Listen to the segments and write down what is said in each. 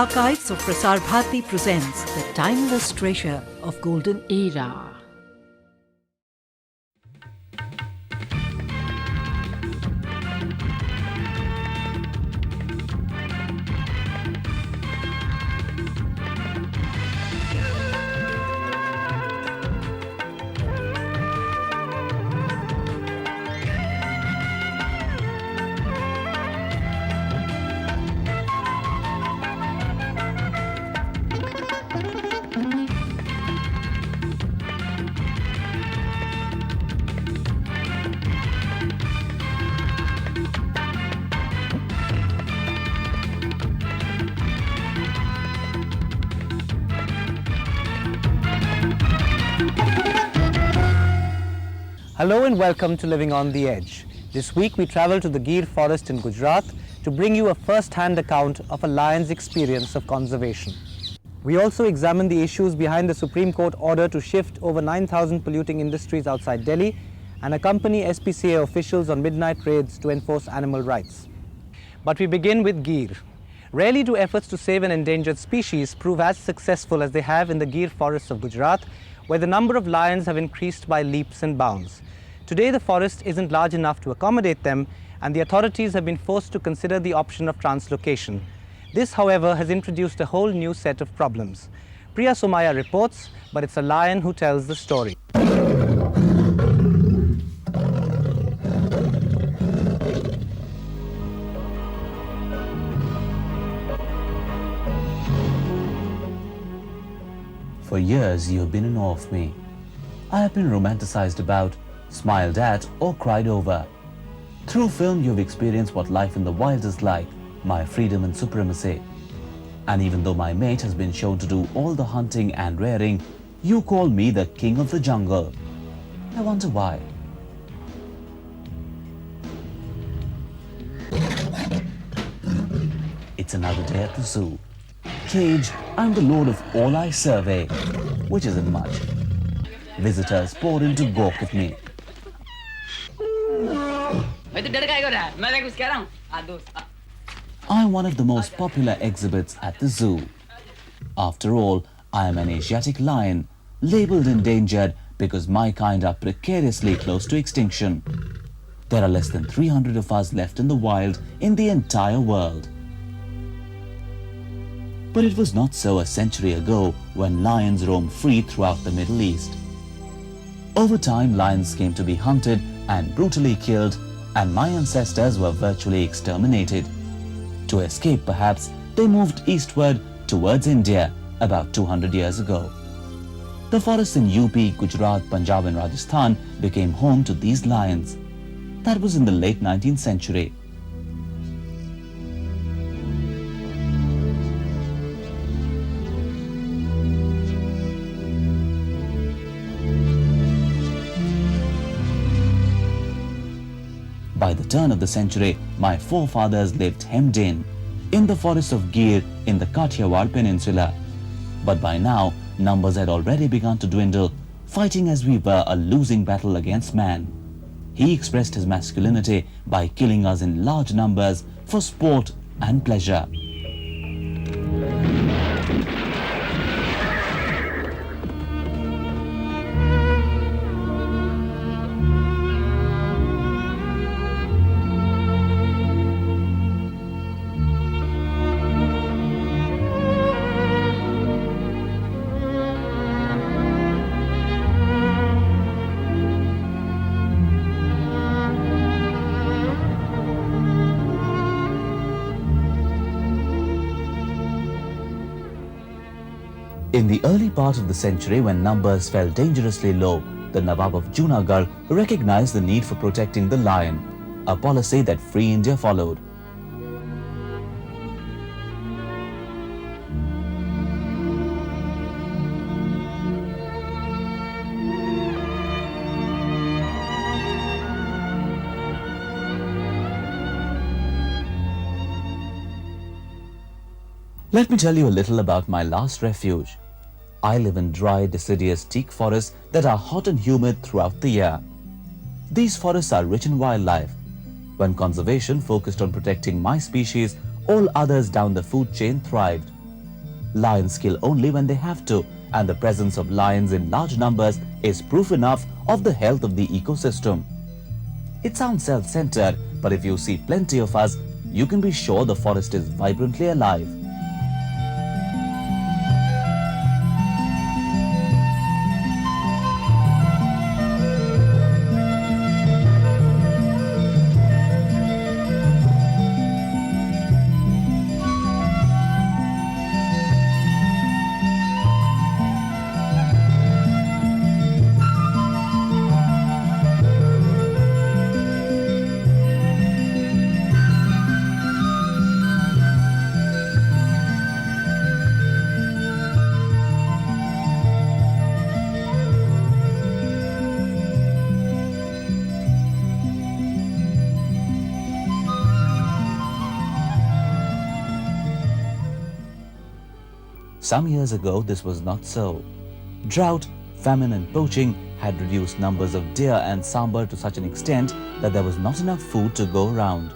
Archives of Prasar Bharati presents the timeless treasure of golden era. Hello and welcome to Living on the Edge. This week we travel to the Gir Forest in Gujarat to bring you a first-hand account of a lion's experience of conservation. We also examine the issues behind the Supreme Court order to shift over 9,000 polluting industries outside Delhi and accompany SPCA officials on midnight raids to enforce animal rights. But we begin with Gir. Rarely do efforts to save an endangered species prove as successful as they have in the Gir Forests of Gujarat, where the number of lions have increased by leaps and bounds. Today the forest isn't large enough to accommodate them, and the authorities have been forced to consider the option of translocation. This, however, has introduced a whole new set of problems. Priya Somaya reports, but it's a lion who tells the story. For years you have been in awe of me. I have been romanticized about, smiled at or cried over. Through film you have experienced what life in the wild is like, my freedom and supremacy. And even though my mate has been shown to do all the hunting and rearing, you call me the king of the jungle. I wonder why. It's another day at the zoo. Cage, I'm the lord of all I survey, which isn't much. Visitors pour in to gawk at me. I'm one of the most popular exhibits at the zoo. After all, I am an Asiatic lion, labelled endangered because my kind are precariously close to extinction. There are less than 300 of us left in the wild in the entire world. But it was not so a century ago when lions roamed free throughout the Middle East. Over time, lions came to be hunted and brutally killed, and my ancestors were virtually exterminated. To escape, perhaps, they moved eastward towards India about 200 years ago. The forests in UP, Gujarat, Punjab and Rajasthan became home to these lions. That was in the late 19th century. By the turn of the century, my forefathers lived hemmed in the forests of Gir in the Kathiawar Peninsula. But by now, numbers had already begun to dwindle, fighting as we were a losing battle against man. He expressed his masculinity by killing us in large numbers for sport and pleasure. In the early part of the century, when numbers fell dangerously low, the Nawab of Junagadh recognized the need for protecting the lion, a policy that Free India followed. Let me tell you a little about my last refuge. I live in dry, deciduous teak forests that are hot and humid throughout the year. These forests are rich in wildlife. When conservation focused on protecting my species, all others down the food chain thrived. Lions kill only when they have to, and the presence of lions in large numbers is proof enough of the health of the ecosystem. It sounds self-centered, but if you see plenty of us, you can be sure the forest is vibrantly alive. Some years ago, this was not so. Drought, famine and poaching had reduced numbers of deer and sambar to such an extent that there was not enough food to go around.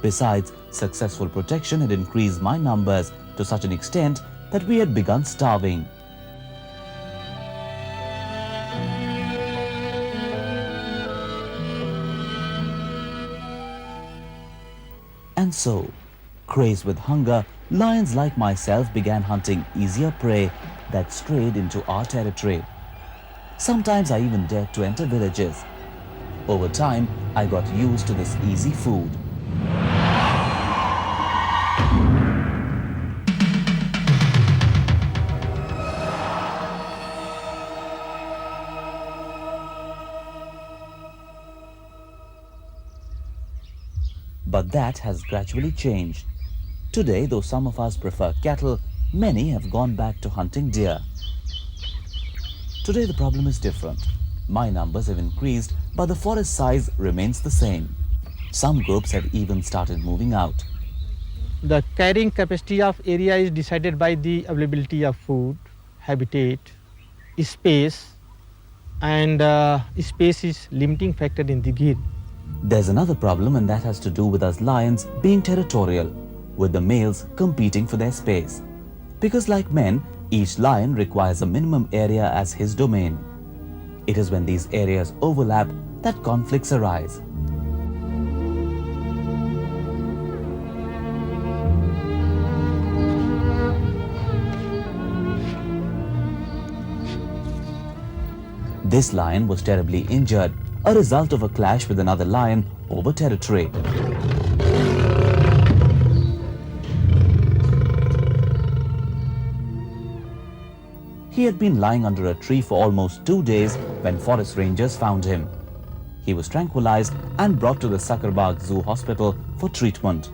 Besides, successful protection had increased my numbers to such an extent that we had begun starving. And so, crazed with hunger, lions like myself began hunting easier prey that strayed into our territory. Sometimes I even dared to enter villages. Over time, I got used to this easy food. But that has gradually changed. Today, though some of us prefer cattle, many have gone back to hunting deer. Today the problem is different. My numbers have increased, but the forest size remains the same. Some groups have even started moving out. The carrying capacity of area is decided by the availability of food, habitat, space, and space is limiting factor in the Gir. There's another problem, and that has to do with us lions being territorial, with the males competing for their space. Because like men, each lion requires a minimum area as his domain. It is when these areas overlap that conflicts arise. This lion was terribly injured, a result of a clash with another lion over territory. He had been lying under a tree for almost 2 days when forest rangers found him. He was tranquilized and brought to the Sakarbagh Zoo Hospital for treatment.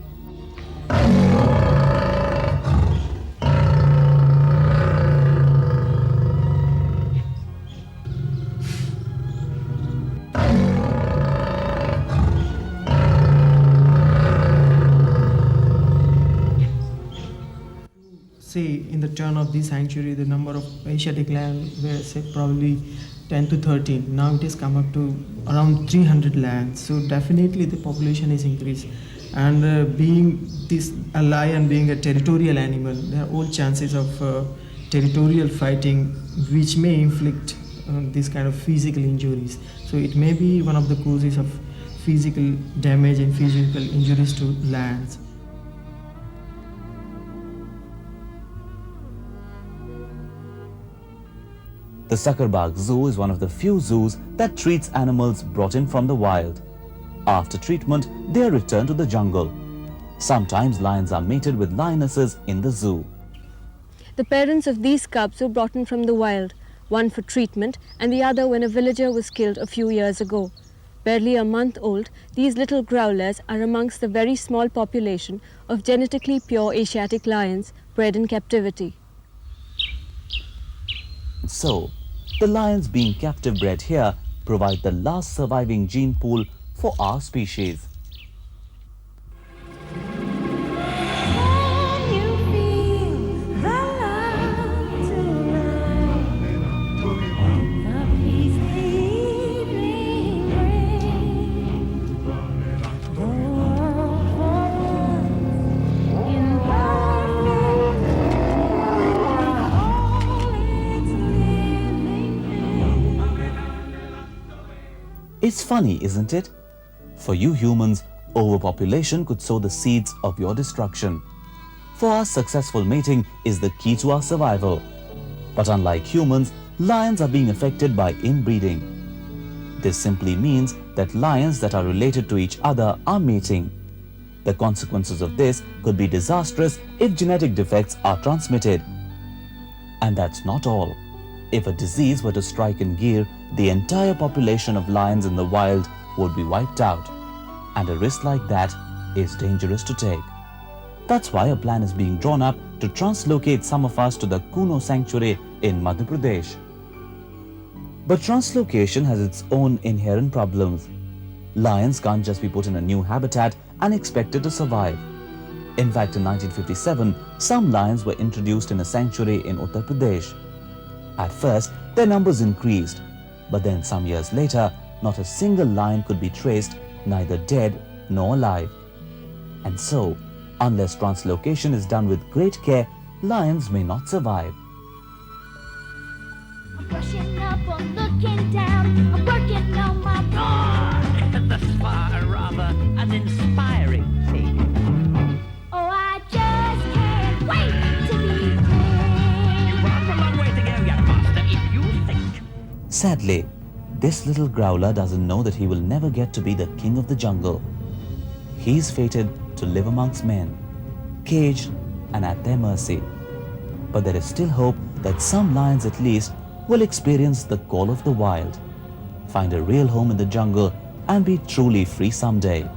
Say in the turn of this sanctuary, the number of Asiatic lions were say probably 10 to 13. Now it has come up to around 300 lions. So definitely the population is increased. And being a lion being a territorial animal, there are all chances of territorial fighting, which may inflict this kind of physical injuries. So it may be one of the causes of physical damage and physical injuries to lions. The Sakarbagh Zoo is one of the few zoos that treats animals brought in from the wild. After treatment, they are returned to the jungle. Sometimes lions are mated with lionesses in the zoo. The parents of these cubs were brought in from the wild, one for treatment and the other when a villager was killed a few years ago. Barely a month old, these little growlers are amongst the very small population of genetically pure Asiatic lions bred in captivity. So, the lions being captive bred here provide the last surviving gene pool for our species. It's funny, isn't it? For you humans, overpopulation could sow the seeds of your destruction. For us, successful mating is the key to our survival. But unlike humans, lions are being affected by inbreeding. This simply means that lions that are related to each other are mating. The consequences of this could be disastrous if genetic defects are transmitted. And that's not all. If a disease were to strike in Gir, the entire population of lions in the wild would be wiped out. And a risk like that is dangerous to take. That's why a plan is being drawn up to translocate some of us to the Kuno sanctuary in Madhya Pradesh. But translocation has its own inherent problems. Lions can't just be put in a new habitat and expected to survive. In fact, in 1957, some lions were introduced in a sanctuary in Uttar Pradesh. At first, their numbers increased, but then some years later, not a single lion could be traced, neither dead nor alive. And so, unless translocation is done with great care, lions may not survive. I'm brushing up, I'm looking down, I'm working on my Thus far, rather an inspiring tale. Oh, I just can't wait to be free. You've got a long way to go, young master, if you think. Sadly, this little growler doesn't know that he will never get to be the king of the jungle. He's fated to live amongst men, caged and at their mercy. But there is still hope that some lions at least will experience the call of the wild, find a real home in the jungle, and be truly free someday.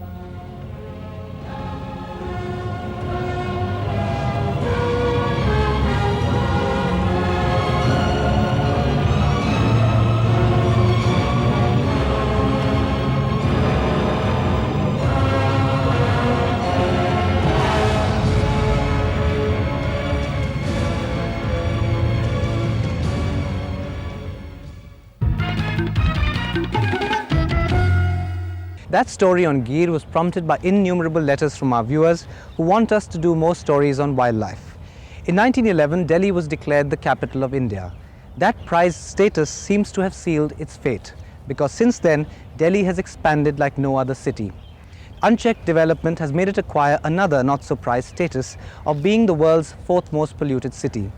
That story on Gir was prompted by innumerable letters from our viewers who want us to do more stories on wildlife. In 1911, Delhi was declared the capital of India. That prized status seems to have sealed its fate, because since then, Delhi has expanded like no other city. Unchecked development has made it acquire another not-so-prized status of being the world's fourth most polluted city.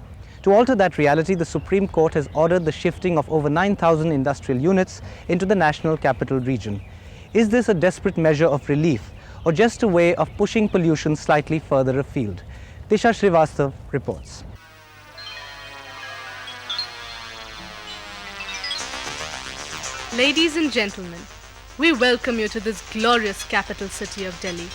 To alter that reality, the Supreme Court has ordered the shifting of over 9,000 industrial units into the National Capital Region. Is this a desperate measure of relief, or just a way of pushing pollution slightly further afield? Disha Srivastav reports. Ladies and gentlemen, we welcome you to this glorious capital city of Delhi.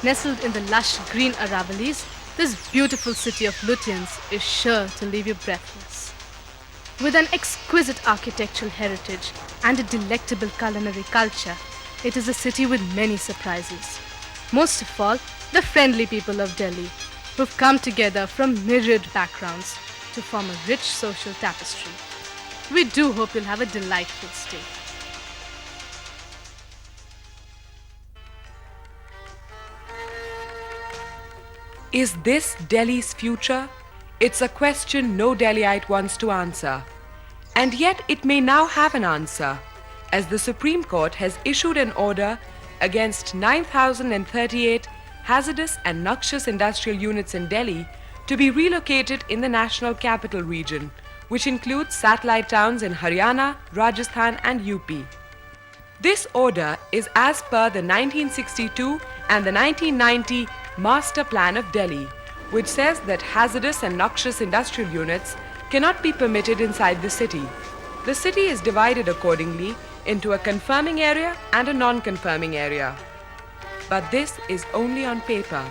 Nestled in the lush green Aravallis, this beautiful city of Lutyens is sure to leave you breathless. With an exquisite architectural heritage and a delectable culinary culture, it is a city with many surprises. Most of all, the friendly people of Delhi, who've come together from myriad backgrounds to form a rich social tapestry. We do hope you'll have a delightful stay. Is this Delhi's future? It's a question no Delhiite wants to answer. And yet it may now have an answer, as the Supreme Court has issued an order against 9,038 hazardous and noxious industrial units in Delhi to be relocated in the National Capital Region, which includes satellite towns in Haryana, Rajasthan and UP. This order is as per the 1962 and the 1990 Master Plan of Delhi, which says that hazardous and noxious industrial units cannot be permitted inside the city. The city is divided accordingly into a conforming area and a non-conforming area. But this is only on paper.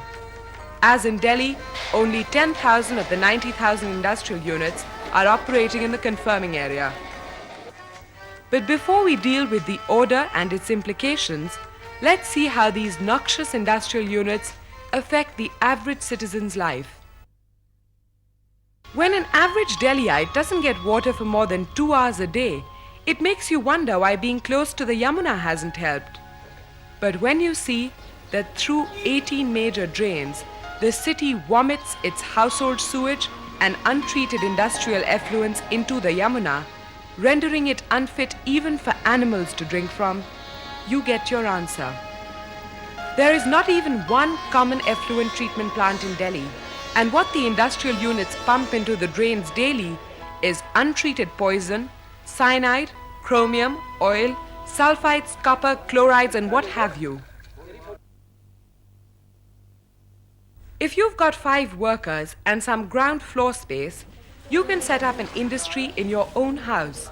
As in Delhi, only 10,000 of the 90,000 industrial units are operating in the conforming area. But before we deal with the order and its implications, let's see how these noxious industrial units affect the average citizen's life. When an average Delhiite doesn't get water for more than 2 hours a day, it makes you wonder why being close to the Yamuna hasn't helped. But when you see that through 18 major drains, the city vomits its household sewage and untreated industrial effluents into the Yamuna, rendering it unfit even for animals to drink from, you get your answer. There is not even one common effluent treatment plant in Delhi, and what the industrial units pump into the drains daily is untreated poison, cyanide, chromium, oil, sulfides, copper, chlorides, and what have you. If you've got 5 workers and some ground floor space, you can set up an industry in your own house,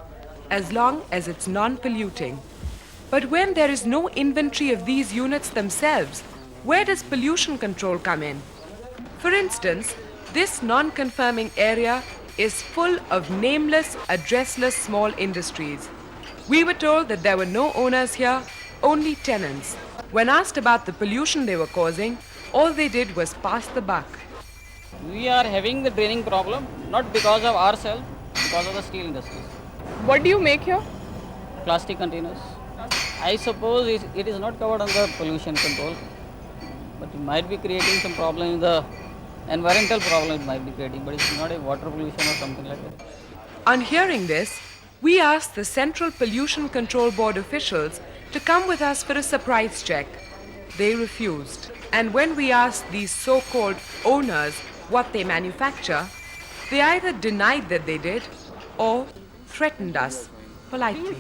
as long as it's non-polluting. But when there is no inventory of these units themselves, where does pollution control come in? For instance, this non-conforming area is full of nameless, addressless small industries. We were told that there were no owners here, only tenants. When asked about the pollution they were causing, all they did was pass the buck. We are having the draining problem not because of ourselves, because of the steel industries. What do you make here? Plastic containers. I suppose it is not covered under pollution control, but it might be creating some problem in the environmental problem it might be creating, but it's not a water pollution or something like that. On hearing this, we asked the Central Pollution Control Board officials to come with us for a surprise check. They refused. And when we asked these so-called owners what they manufacture, they either denied that they did or threatened us politely.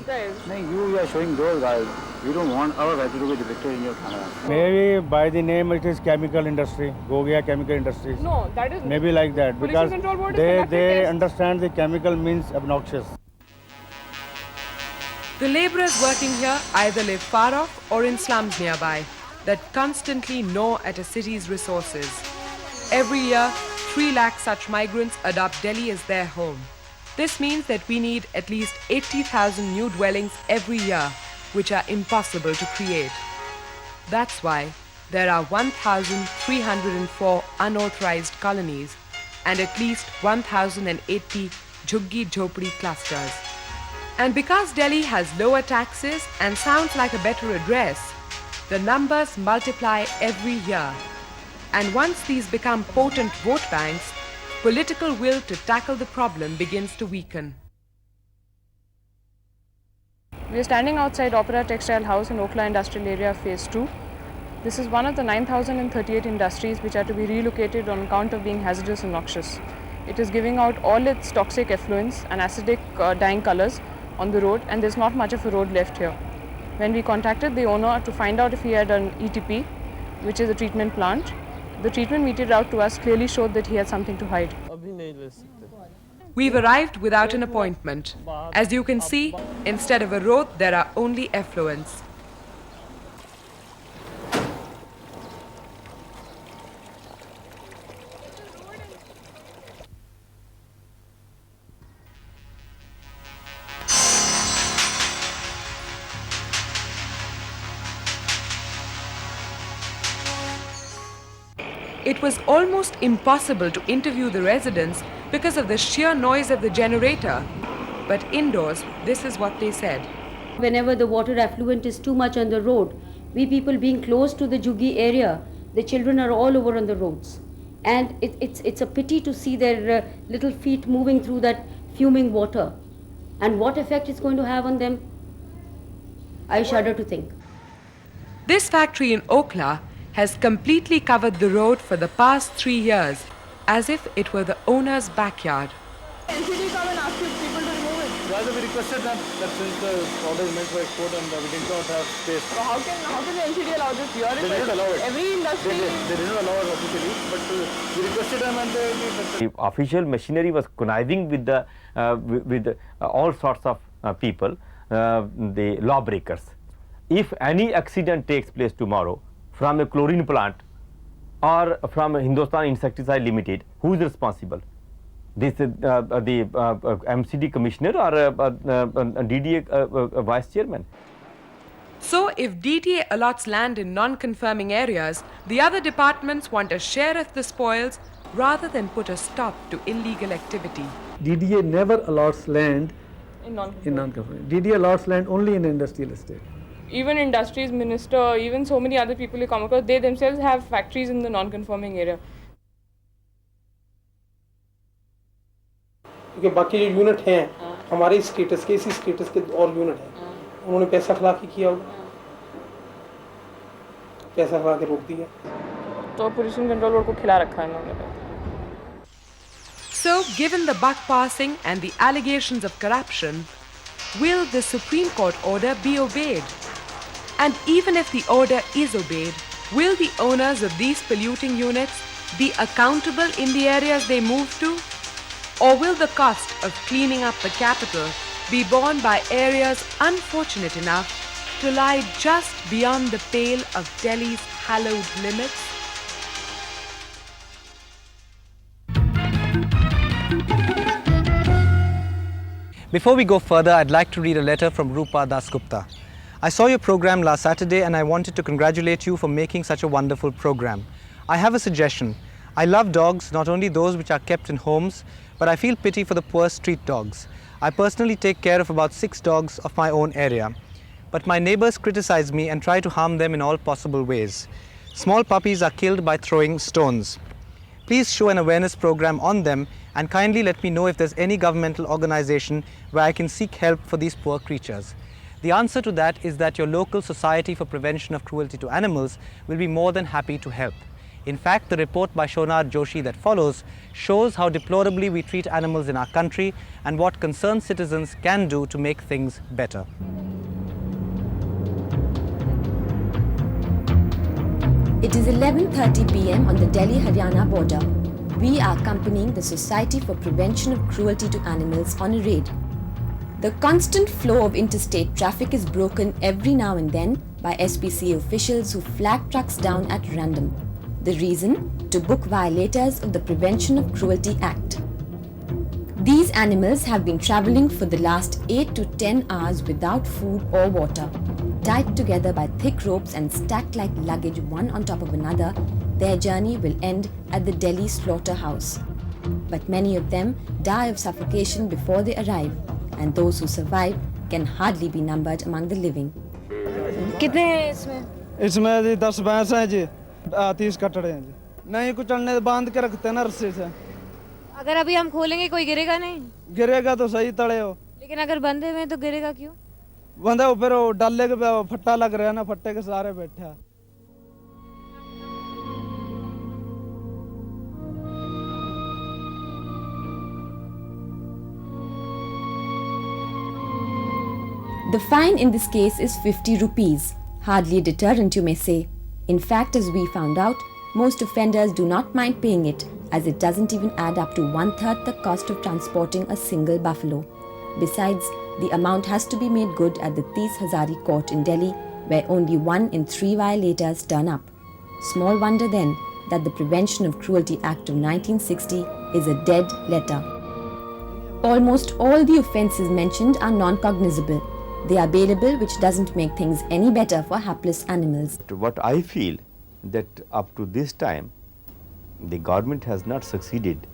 You are showing those guys. We don't want our value to be depicted in your camera. Maybe by the name it is chemical industry, Gogia Chemical Industries. No, that is maybe like that because they understand the chemical means obnoxious. The laborers working here either live far off or in slums nearby that constantly gnaw at a city's resources. Every year, 3 lakh such migrants adopt Delhi as their home. This means that we need at least 80,000 new dwellings every year, which are impossible to create. That's why there are 1,304 unauthorized colonies and at least 1,080 Jhuggi Jhopdi clusters. And because Delhi has lower taxes and sounds like a better address, the numbers multiply every year. And once these become potent vote banks, political will to tackle the problem begins to weaken. We are standing outside Opera Textile House in Okhla Industrial Area Phase 2. This is one of the 9,038 industries which are to be relocated on account of being hazardous and noxious. It is giving out all its toxic effluents and acidic dyeing colors on the road, and there's not much of a road left here. When we contacted the owner to find out if he had an ETP, which is a treatment plant, the treatment meted out to us clearly showed that he had something to hide. We've arrived without an appointment. As you can see, instead of a road, there are only effluents. It was almost impossible to interview the residents because of the sheer noise of the generator. But indoors, this is what they said. Whenever the water effluent is too much on the road, we people being close to the Jhuggi area, the children are all over on the roads. And it's a pity to see their little feet moving through that fuming water. And what effect it's going to have on them, I shudder to think. This factory in Okhla has completely covered the road for the past 3 years, as if it were the owner's backyard. NCD come and ask people to remove it. Rather, we requested that since the order is meant for export and we did not have space. So how can the NCD allow this? They did not allow it. Every industry. They did not allow it officially, but we requested them and the official machinery was conniving with all sorts of people, the lawbreakers. If any accident takes place tomorrow from a chlorine plant or from Hindustan Insecticide Limited, who is responsible? This the MCD commissioner or DDA vice chairman? So if DTA allots land in non-conforming areas, the other departments want a share of the spoils rather than put a stop to illegal activity. DDA never allots land in non-conforming. DDA allots land only in industrial estate. Even industries minister, even so many other people you come across, they themselves have factories in the non-conforming area. क्योंकि बाकी जो unit हैं हमारे status के इसी status के और unit है, उन्होंने पैसा खिला के किया होगा, पैसा खिला के रोक दिया। तो पोल्यूशन कंट्रोल बोर्ड को खिला रखा है इन्होंने। So, given the buck passing and the allegations of corruption, will the Supreme Court order be obeyed? And even if the order is obeyed, will the owners of these polluting units be accountable in the areas they move to? Or will the cost of cleaning up the capital be borne by areas unfortunate enough to lie just beyond the pale of Delhi's hallowed limits? Before we go further, I'd like to read a letter from Rupa Dasgupta. I saw your program last Saturday and I wanted to congratulate you for making such a wonderful program. I have a suggestion. I love dogs, not only those which are kept in homes, but I feel pity for the poor street dogs. I personally take care of about 6 dogs of my own area. But my neighbors criticize me and try to harm them in all possible ways. Small puppies are killed by throwing stones. Please show an awareness program on them and kindly let me know if there's any governmental organization where I can seek help for these poor creatures. The answer to that is that your local Society for Prevention of Cruelty to Animals will be more than happy to help. In fact, the report by Shonad Joshi that follows shows how deplorably we treat animals in our country and what concerned citizens can do to make things better. It is 11:30 p.m. on the Delhi-Haryana border. We are accompanying the Society for Prevention of Cruelty to Animals on a raid. The constant flow of interstate traffic is broken every now and then by SPCA officials who flag trucks down at random. The reason? To book violators of the Prevention of Cruelty Act. These animals have been travelling for the last 8 to 10 hours without food or water. Tied together by thick ropes and stacked like luggage one on top of another, their journey will end at the Delhi slaughterhouse. But many of them die of suffocation before they arrive, and those who survive can hardly be numbered among the living. कितने हैं इसमें? इसमें जी 10 भैंस हैं जी, 30 कटड़े हैं जी। नहीं कुचलने बांध के रखते हैं ना रस्सी से। अगर अभी हम खोलेंगे कोई गिरेगा नहीं? गिरेगा तो सही तड़े हो। लेकिन अगर बंधे हुए हैं तो गिरेगा क्यों? बंधे हो फिर वो डाले के फट्टा लग रहा है ना, फट्टे के सारे बैठे हैं। The fine in this case is 50 rupees, hardly a deterrent you may say. In fact, as we found out, most offenders do not mind paying it, as it doesn't even add up to 1/3 the cost of transporting a single buffalo. Besides, the amount has to be made good at the 30 Hazari court in Delhi, where only 1 in 3 violators turn up. Small wonder then that the Prevention of Cruelty Act of 1960 is a dead letter. Almost all the offences mentioned are non-cognizable. They are bailable, which doesn't make things any better for hapless animals. What I feel that up to this time, the government has not succeeded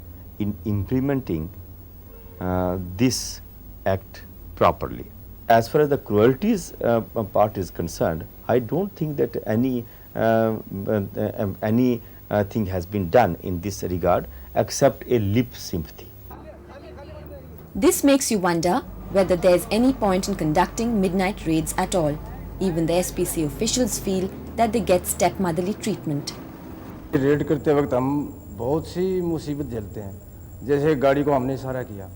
in implementing this act properly. As far as the cruelties part is concerned, I don't think that any thing has been done in this regard except a lip sympathy. This makes you wonder whether there is any point in conducting midnight raids at all. Even the SPCA officials feel that they get stepmotherly treatment. Red करते वक्त हम बहुत सी मुसीबत झेलते हैं। जैसे गाड़ी को हमने इशारा किया,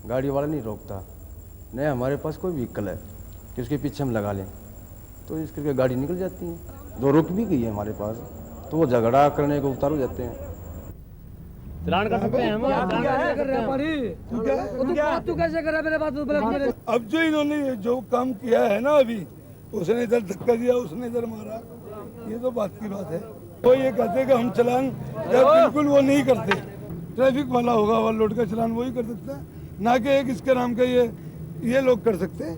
गाड़ी वाला नहीं रोकता, नहीं हमारे पास कोई व्हीकल है कि उसके पीछे हम लगा लें, तो इस करके गाड़ी निकल जाती है। 2 रुक भी गई है हमारे पास, तो वो झगड़ा करने को उतार हो जाते हैं। चलान कर सकते हैं हम? तू कैसे कर रहा है मेरे बात? अब जो इन्होंने जो काम किया है ना, अभी उसने इधर धक्का दिया, उसने इधर मारा, ये तो बात की बात है। वो ये कहते कि हम चलान बिल्कुल वो नहीं करते, ट्रैफिक वाला होगा ओवरलोड का चलान वही कर सकता है, ना कि एक इसके नाम का ये लोग कर सकते हैं।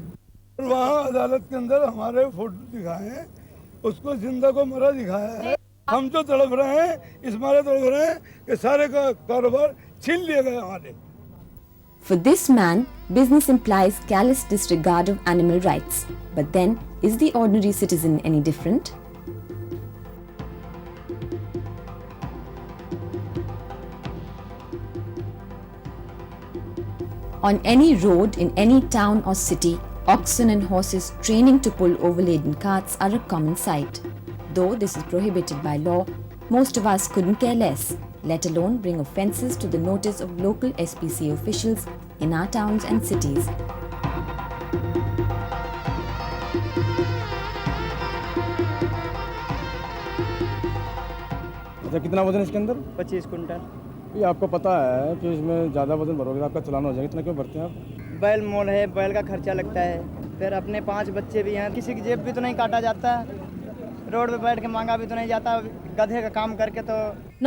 और वहाँ अदालत के अंदर हमारे फोटो दिखाए हैं, उसको जिंदा को मरा दिखाया है। हम जो तड़प रहे हैं, इस मारे तड़प रहे हैं कि सारे का कारोबार छीन लिए गए हमारे। For this man, business implies callous disregard of animal rights. But then, is the ordinary citizen any different? On any road in any town or city, oxen and horses training to pull overladen carts are a common sight. Though this is prohibited by law, most of us couldn't care less, let alone bring offences to the notice of local SPCA officials in our towns and cities. अच्छा, कितना वजन है इसके अंदर? 25 quintal. ये आपको पता है कि इसमें ज़्यादा वजन भरोगे तो आपका चलान हो जाएगा, इतना क्यों भरते हैं आप? बैल मोल है, बैल का खर्चा लगता है, फिर अपने 5 बच्चे भी हैं, किसी की जेब भी तो नहीं काटा जाता, रोड पे बैठ के मांगा भी तो नहीं जाता, गधे का काम करके तो।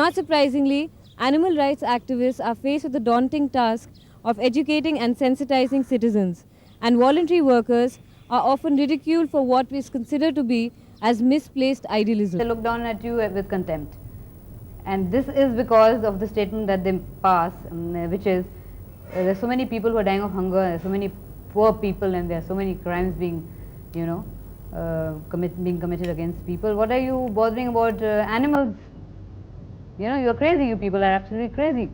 Not surprisingly, animal rights activists are faced with the daunting task of educating and sensitizing citizens, and voluntary workers are often ridiculed for what is considered to be as misplaced idealism. They look down at you with contempt. And this is because of the statement that they pass, which is there's so many people who are dying of hunger, there's so many poor people, and there are so many crimes being, being committed against people. What are you bothering about animals? You are crazy. You people are absolutely crazy.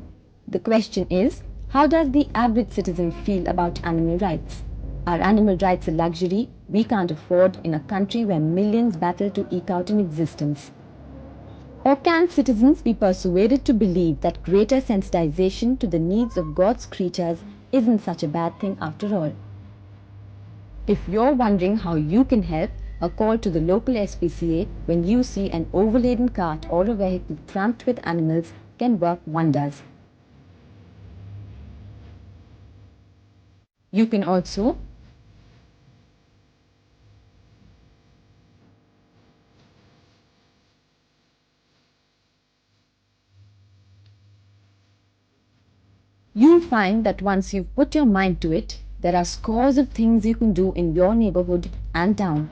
The question is, how does the average citizen feel about animal rights? Are animal rights a luxury we can't afford in a country where millions battle to eke out an existence? Or can citizens be persuaded to believe that greater sensitization to the needs of God's creatures isn't such a bad thing after all? If you're wondering how you can help, a call to the local SPCA when you see an overladen cart or a vehicle cramped with animals can work wonders. You can also You'll find that once you've put your mind to it, there are scores of things you can do in your neighborhood and town.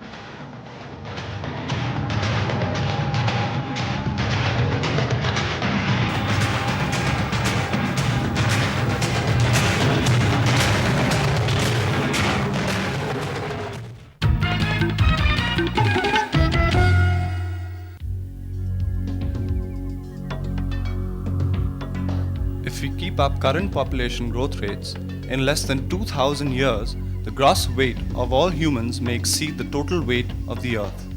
If we keep up current population growth rates, in less than 2,000 years, the gross weight of all humans may exceed the total weight of the Earth.